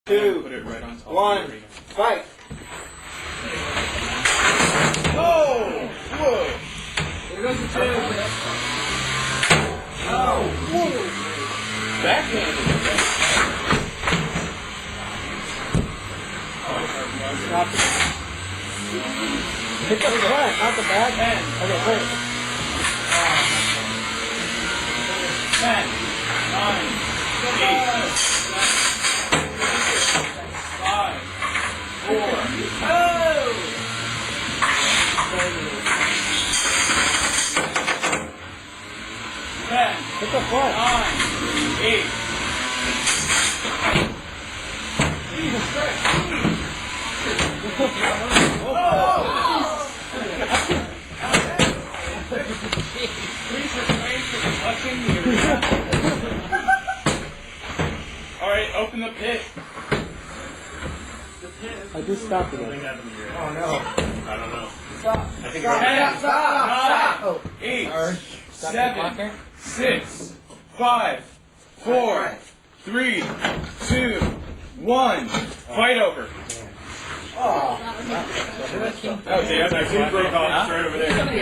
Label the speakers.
Speaker 1: 2,
Speaker 2: Put it right on top.
Speaker 1: 1, fight!
Speaker 2: Oh! Whoa!
Speaker 1: Here goes the tail. Oh! Whoa! Backhanded. Stop it. Pick up the front, not the back.
Speaker 2: 10.
Speaker 1: Okay, wait.
Speaker 2: 10, 9, 8, 5, 4,
Speaker 1: Oh!
Speaker 2: 10,
Speaker 1: Pick the front.
Speaker 2: 9, 8.
Speaker 1: Jesus Christ.
Speaker 2: Please refrain from touching the arena. Alright, open the pit.
Speaker 1: I just stopped again.
Speaker 2: Oh no. I don't know.
Speaker 1: Stop.
Speaker 2: I think
Speaker 1: Stop.
Speaker 2: 10,
Speaker 1: Stop.
Speaker 2: 9, 8, 7, 6, 5, 4, 3, 2, 1. Fight over.
Speaker 1: Oh.
Speaker 2: Oh, damn, I see break off straight over there.